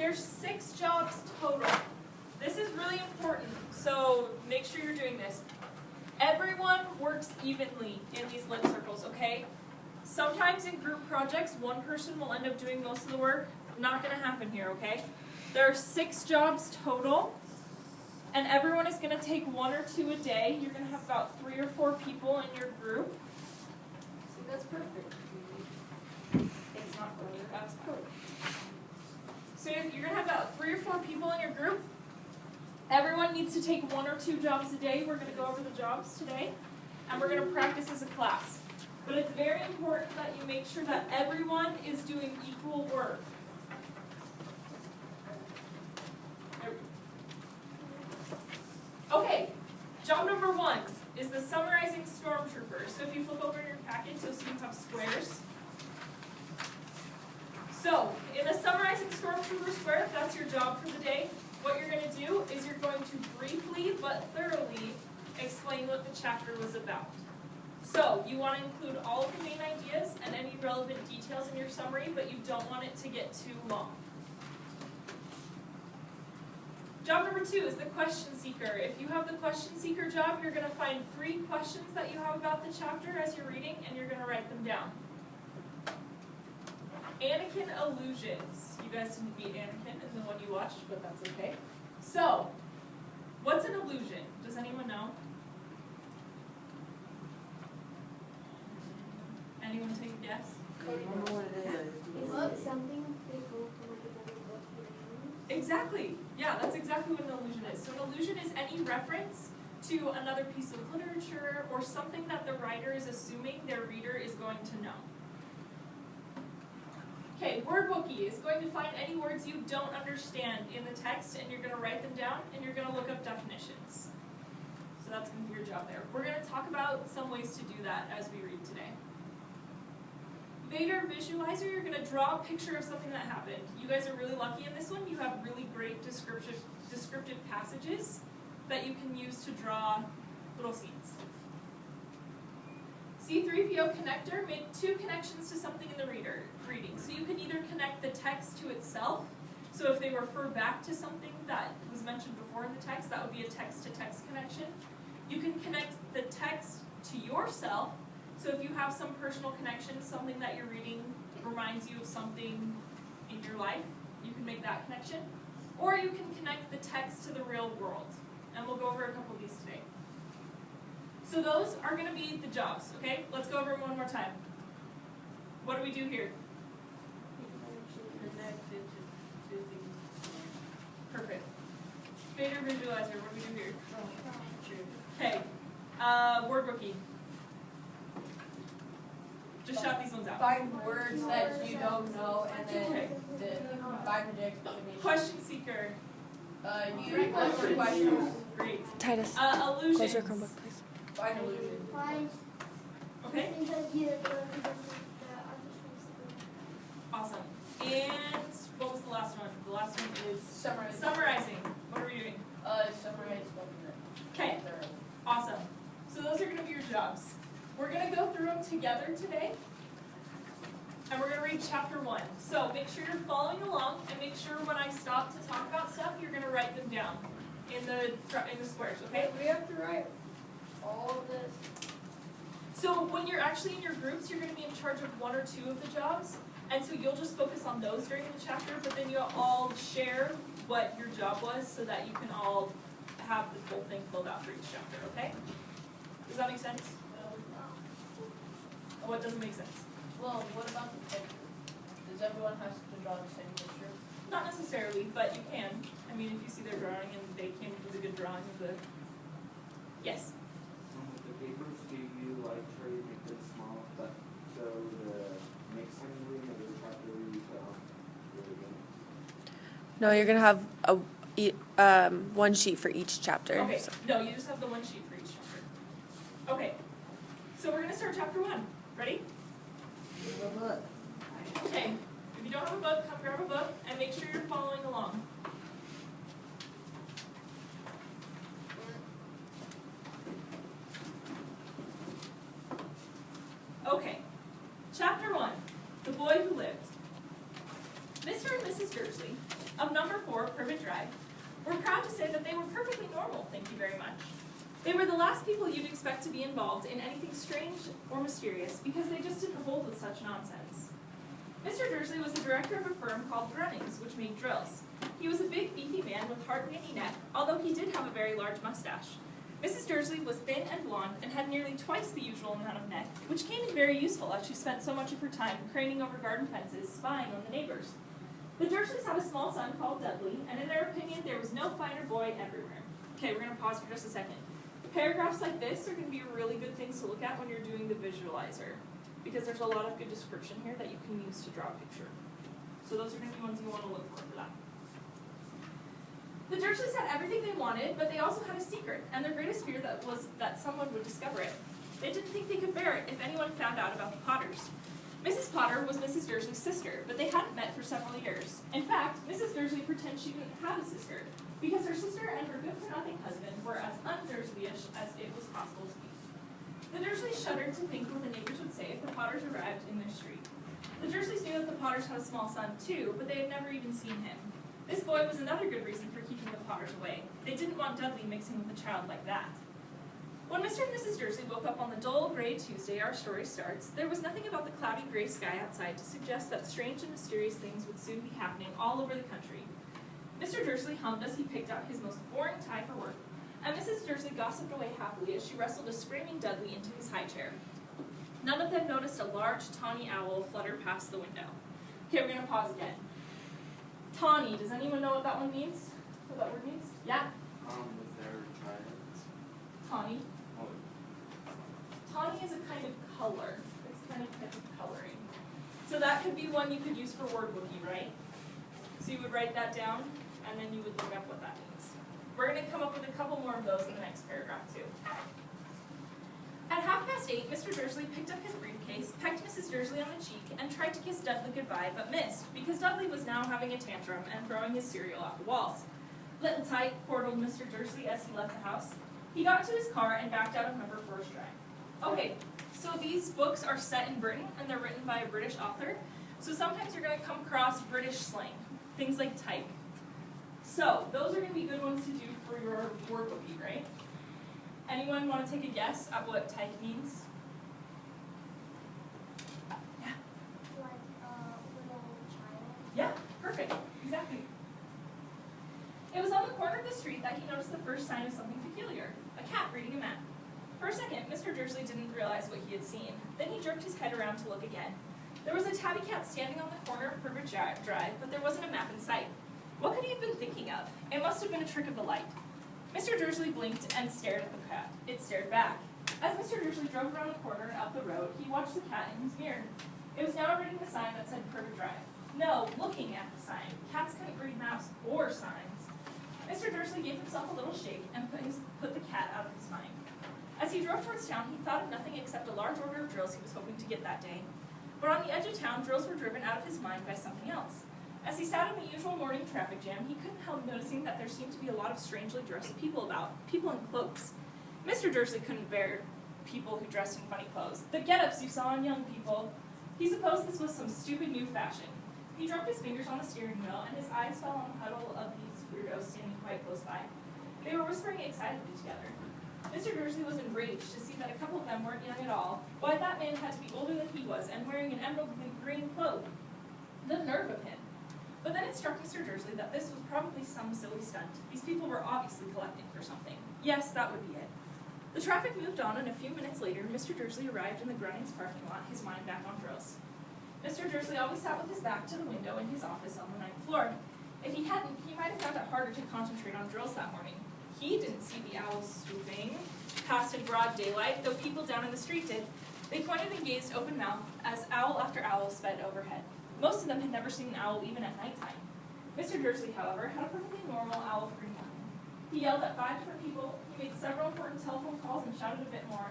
There's 6 jobs total. This is really important, so make sure you're doing this. Everyone works evenly in these lit circles, okay? Sometimes in group projects, one person will end up doing most of the work. Not going to happen here, okay? There are 6 jobs total, and everyone is going to take 1 or 2 a day. You're going to have about 3 or 4 people in your group. See, that's perfect. It's not perfect, that's perfect. So you're going to have about 3 or 4 people in your group. Everyone needs to take 1 or 2 jobs a day. We're going to go over the jobs today, and we're going to practice as a class. But it's very important that you make sure that everyone is doing equal work. Okay, job number 1 is the summarizing stormtrooper. So if you flip over your packet, you'll see you have squares. So, in the summarizing stormtrooper square, if that's your job for the day, what you're going to do is you're going to briefly but thoroughly explain what the chapter was about. So, you want to include all of the main ideas and any relevant details in your summary, but you don't want it to get too long. Job number 2 is the question seeker. If you have the question seeker job, you're going to find 3 questions that you have about the chapter as you're reading, and you're going to write them down. Anakin illusions. You guys didn't meet Anakin in the one you watched, but that's okay. So, what's an illusion? Does anyone know? Anyone take a guess? I don't know what it is. Is it something they go from another book? Exactly. Yeah, that's exactly what an illusion is. So an illusion is any reference to another piece of literature or something that the writer is assuming their reader is going to know. Okay, word bookie is going to find any words you don't understand in the text, and you're going to write them down, and you're going to look up definitions. So that's going to be your job there. We're going to talk about some ways to do that as we read today. Vader visualizer, you're going to draw a picture of something that happened. You guys are really lucky in this one. You have really great descriptive passages that you can use to draw little scenes. C3PO connector, make 2 connections to something in the reading. So you can either connect the text to itself, so if they refer back to something that was mentioned before in the text, that would be a text-to-text connection. You can connect the text to yourself, so if you have some personal connection, something that you're reading reminds you of something in your life, you can make that connection. Or you can connect the text to the real world. And we'll go over a couple of these today. So those are going to be the jobs, okay? Let's go over them one more time. What do we do here? Perfect. Vader visualizer, what do we do here? Okay. Word rookie. Just shout these ones out. Find words that you don't know and then find the explanation. Question seeker. You answer questions. Great. Titus, Illusions. close your Chromebook, please. Find illusion. Find Okay. things that you Awesome. And what was the last one? The last one is Summarize. summarizing. What are we doing? Summarize Okay. Awesome. So those are going to be your jobs. We're going to go through them together today. And we're going to read chapter 1. So make sure you're following along, and make sure when I stop to talk about stuff, you're going to write them down in the squares, okay? We have to write all of this. So when you're actually in your groups, you're going to be in charge of 1 or 2 of the jobs. And so you'll just focus on those during the chapter, but then you'll all share what your job was so that you can all have the full thing filled out for each chapter, okay? Does that make sense? What doesn't make sense? Well, what about the picture? Does everyone have to draw the same picture? Not necessarily, but you can. I mean, if you see their drawing and they came up with a good drawing of the... Yes? With the papers, do you like try to make them small, but so the next time we read the chapter you really good? No, you're gonna have one sheet for each chapter. Okay, so. no, you just have the one sheet for each chapter. Okay, so we're going to start chapter 1. Ready? Okay, if you don't have a book, come grab a book and make sure you're following along. Okay, chapter 1, The Boy Who Lived. Mr. and Mrs. Dursley of number 4 Privet Drive were proud to say that they were perfectly normal, thank you very much. They were the last people you'd expect to be involved in anything strange or mysterious because they just didn't hold with such nonsense. Mr. Dursley was the director of a firm called Grunnings, which made drills. He was a big, beefy man with hardly any neck, although he did have a very large mustache. Mrs. Dursley was thin and blonde and had nearly twice the usual amount of neck, which came in very useful as she spent so much of her time craning over garden fences, spying on the neighbors. The Dursleys had a small son called Dudley, and in their opinion, there was no finer boy everywhere. Okay, we're going to pause for just a second. Paragraphs like this are going to be really good things to look at when you're doing the visualizer, because there's a lot of good description here that you can use to draw a picture. So those are going to be ones you want to look for that. The Dursleys had everything they wanted, but they also had a secret, and their greatest fear was that someone would discover it. They didn't think they could bear it if anyone found out about the Potters. Mrs. Potter was Mrs. Dursley's sister, but they hadn't met for several years. In fact, Mrs. Dursley pretended she didn't have a sister, because her sister and her good-for-nothing husband were as un-Dursleyish as it was possible to be. The Dursleys shuddered to think what the neighbors would say if the Potters arrived in their street. The Dursleys knew that the Potters had a small son too, but they had never even seen him. This boy was another good reason for keeping the Potters away. They didn't want Dudley mixing with a child like that. When Mr. and Mrs. Dursley woke up on the dull, gray Tuesday our story starts, there was nothing about the cloudy gray sky outside to suggest that strange and mysterious things would soon be happening all over the country. Mr. Dursley hummed as he picked out his most boring tie for work, and Mrs. Dursley gossiped away happily as she wrestled a screaming Dudley into his high chair. None of them noticed a large, tawny owl flutter past the window. Okay, we're going to pause again. Tawny, does anyone know what that one means? What that word means? Yeah? With their triads. Tawny. Oh, Tawny is a kind of color. It's kind of coloring. So that could be one you could use for word wiki, right? So you would write that down, and then you would look up what that means. We're going to come up with a couple more of those in the next paragraph, too. At 8:30, Mr. Dursley picked up his briefcase, pecked Mrs. Dursley on the cheek, and tried to kiss Dudley goodbye, but missed, because Dudley was now having a tantrum and throwing his cereal out the walls. Little tight, chortled Mr. Dursley as he left the house. He got to his car and backed out of number 4's drive. Okay, so these books are set in Britain, and they're written by a British author, so sometimes you're going to come across British slang, things like tyke. So, those are going to be good ones to do for your word wiki, right? Anyone want to take a guess at what tyke means? Yeah. Like little child. Yeah, perfect. Exactly. It was on the corner of the street that he noticed the first sign of something peculiar, a cat reading a map. For a second, Mr. Dursley didn't realize what he had seen. Then he jerked his head around to look again. There was a tabby cat standing on the corner of Privet Drive, but there wasn't a map in sight. What could he have been thinking of? It must have been a trick of the light. Mr. Dursley blinked and stared at the cat. It stared back. As Mr. Dursley drove around the corner and up the road, he watched the cat in his mirror. It was now reading the sign that said Privet Drive. No, looking at the sign. Cats couldn't read maps or signs. Mr. Dursley gave himself a little shake and put the cat out of his mind. As he drove towards town, he thought of nothing except a large order of drills he was hoping to get that day. But on the edge of town, drills were driven out of his mind by something else. As he sat in the usual morning traffic jam, he couldn't help noticing that there seemed to be a lot of strangely dressed people about, people in cloaks. Mr. Dursley couldn't bear people who dressed in funny clothes, the get-ups you saw in young people. He supposed this was some stupid new fashion. He drummed his fingers on the steering wheel, and his eyes fell on the huddle of these weirdos standing quite close by. They were whispering excitedly together. Mr. Dursley was enraged to see that a couple of them weren't young at all. Why, that man had to be older than he was, and wearing an emerald green cloak. The nerve of him. But then it struck Mr. Dursley that this was probably some silly stunt. These people were obviously collecting for something. Yes, that would be it. The traffic moved on, and a few minutes later, Mr. Dursley arrived in the Grunnings parking lot, his mind back on drills. Mr. Dursley always sat with his back to the window in his office on the ninth floor. If he hadn't, he might have found it harder to concentrate on drills that morning. He didn't see the owls swooping past in broad daylight, though people down in the street did. They pointed and gazed open-mouthed as owl after owl sped overhead. Most of them had never seen an owl even at nighttime. Mr. Dursley, however, had a perfectly normal owl-free morning. He yelled at 5 different people, he made several important telephone calls and shouted a bit more.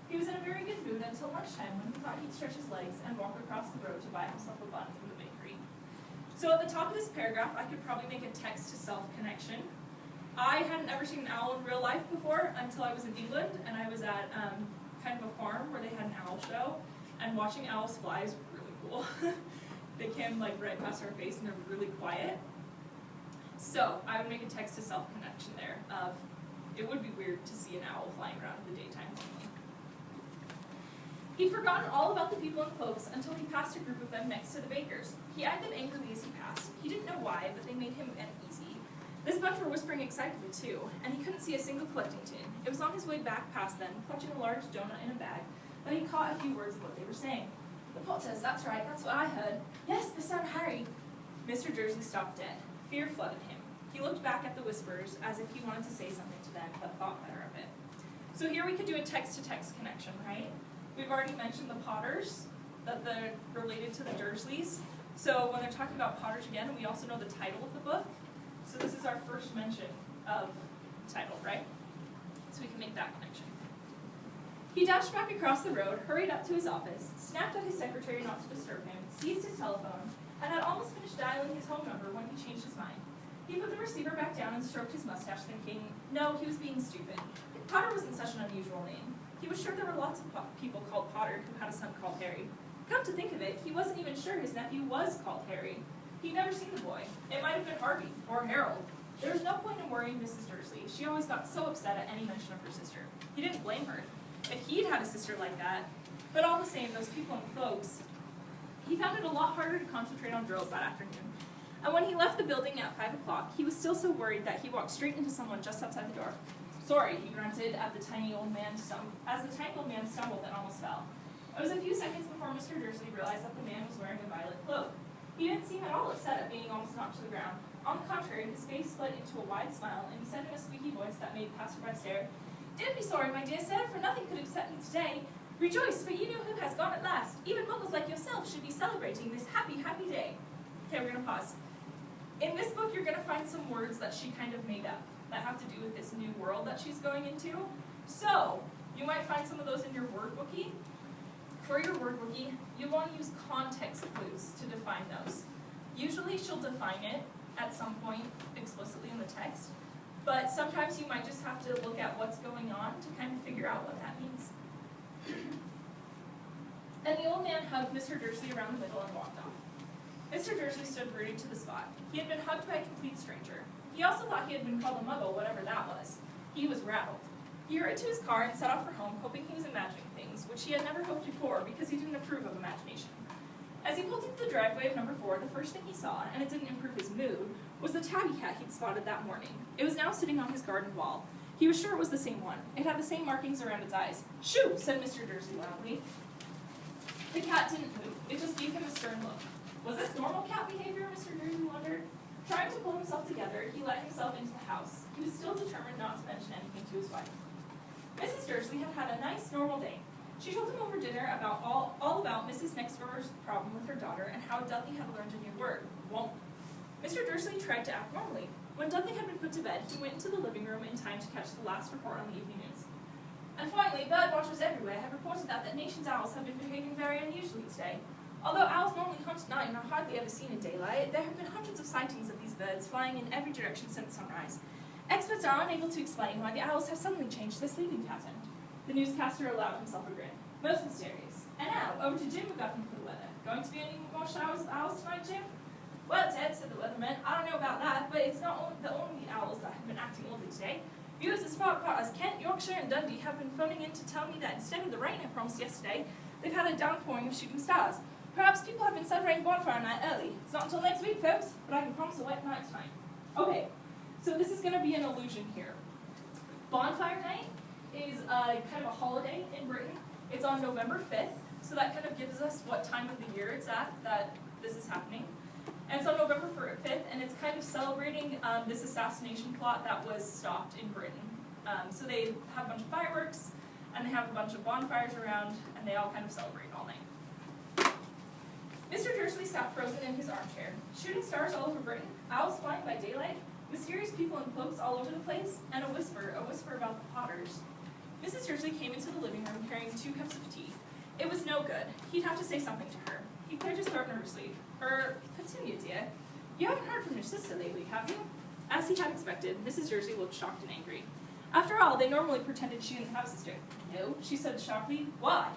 He was in a very good mood until lunchtime when he thought he'd stretch his legs and walk across the road to buy himself a bun from the bakery. So at the top of this paragraph, I could probably make a text-to-self connection. I hadn't ever seen an owl in real life before until I was in England, and I was at kind of a farm where they had an owl show, and watching owls fly is really cool. They came like right past our face and they're really quiet. So I would make a text to self connection there of, it would be weird to see an owl flying around in the daytime only. He'd forgotten all about the people in cloaks until he passed a group of them next to the bakers. He eyed them angrily as he passed. He didn't know why, but they made him uneasy. This bunch were whispering excitedly too, and he couldn't see a single collecting tin. It was on his way back past them, clutching a large donut in a bag, that he caught a few words of what they were saying. "The Potters, that's right, that's what I heard. Yes, they sound Harry." Mr. Dursley stopped dead. Fear flooded him. He looked back at the whisperers as if he wanted to say something to them, but thought better of it. So here we could do a text-to-text connection, right? We've already mentioned the Potters, that they're related to the Dursleys. So when they're talking about Potters again, we also know the title of the book. So this is our first mention of the title, right? So we can make that connection. He dashed back across the road, hurried up to his office, snapped at his secretary not to disturb him, seized his telephone, and had almost finished dialing his home number when he changed his mind. He put the receiver back down and stroked his mustache, thinking, no, he was being stupid. Potter wasn't such an unusual name. He was sure there were lots of people called Potter who had a son called Harry. Come to think of it, he wasn't even sure his nephew was called Harry. He'd never seen the boy. It might have been Harvey or Harold. There was no point in worrying Mrs. Dursley. She always got so upset at any mention of her sister. He didn't blame her. If he'd had a sister like that, but all the same, those people in cloaks, he found it a lot harder to concentrate on drills that afternoon. And when he left the building at 5 o'clock, he was still so worried that he walked straight into someone just outside the door. Sorry, he grunted as the tiny old man stumbled and almost fell. It was a few seconds before Mr. Dursley realized that the man was wearing a violet cloak. He didn't seem at all upset at being almost knocked to the ground. On the contrary, his face split into a wide smile, and he said in a squeaky voice that made passerby stare, "Don't be sorry, my dear sir, for nothing could upset me today. Rejoice, for you know who has gone at last. Even muggles like yourself should be celebrating this happy, happy day." Okay, we're going to pause. In this book, you're going to find some words that she kind of made up that have to do with this new world that she's going into. So, you might find some of those in your word bookie. For your word bookie, you want to use context clues to define those. Usually she'll define it at some point explicitly in the text, but sometimes you might just have to look at what's going on to kind of figure out what that means. And the old man hugged Mr. Dursley around the middle and walked off. Mr. Dursley stood rooted to the spot. He had been hugged by a complete stranger. He also thought he had been called a muggle, whatever that was. He was rattled. He hurried to his car and set off for home, hoping he was imagining things, which he had never hoped before because he didn't approve of imagination. As he pulled into the driveway of number 4, the first thing he saw, and it didn't improve his mood, was the tabby cat he'd spotted that morning. It was now sitting on his garden wall. He was sure it was the same one. It had the same markings around its eyes. "Shoo!" said Mr. Dursley loudly. The cat didn't move. It just gave him a stern look. Was this normal cat behavior, Mr. Dursley wondered? Trying to pull himself together, he let himself into the house. He was still determined not to mention anything to his wife. Mrs. Dursley had had a nice, normal day. She told him over dinner about all about Mrs. Nextdoor's problem with her daughter and how Dudley had learned a new word, won't. Mr. Dursley tried to act normally. When Dudley had been put to bed, he went into the living room in time to catch the last report on the evening news. And finally, bird watchers everywhere have reported that the nation's owls have been behaving very unusually today. Although owls normally hunt at night and are hardly ever seen in daylight, there have been hundreds of sightings of these birds flying in every direction since sunrise. Experts are unable to explain why the owls have suddenly changed their sleeping pattern. The newscaster allowed himself a grin. Most mysterious. And now, over to Jim McGuffin for the weather. Going to be any more showers of owls tonight, Jim? Well, Ted, said the weatherman, I don't know about that, but it's not the only owls that have been acting oddly today. Viewers as far apart as Kent, Yorkshire, and Dundee have been phoning in to tell me that instead of the rain I promised yesterday, they've had a downpouring of shooting stars. Perhaps people have been celebrating bonfire night early. It's not until next week, folks, but I can promise a wet night tonight. Okay, so this is going to be an illusion here. Bonfire night is kind of a holiday in Britain. It's on November 5th, so that kind of gives us what time of the year it's at that this is happening. And it's on November 5th, and it's kind of celebrating this assassination plot that was stopped in Britain. So they have a bunch of fireworks, and they have a bunch of bonfires around, and they all kind of celebrate all night. Mr. Dursley sat frozen in his armchair. Shooting stars all over Britain, owls flying by daylight, mysterious people in cloaks all over the place, and a whisper about the Potters. Mrs. Dursley came into the living room carrying 2 cups of tea. It was no good. He'd have to say something to her. He cleared his throat nervously. Petunia, dear, you haven't heard from your sister lately, have you? As he had expected, Mrs. Dursley looked shocked and angry. After all, they normally pretended she didn't have a sister. No, she said sharply. Why?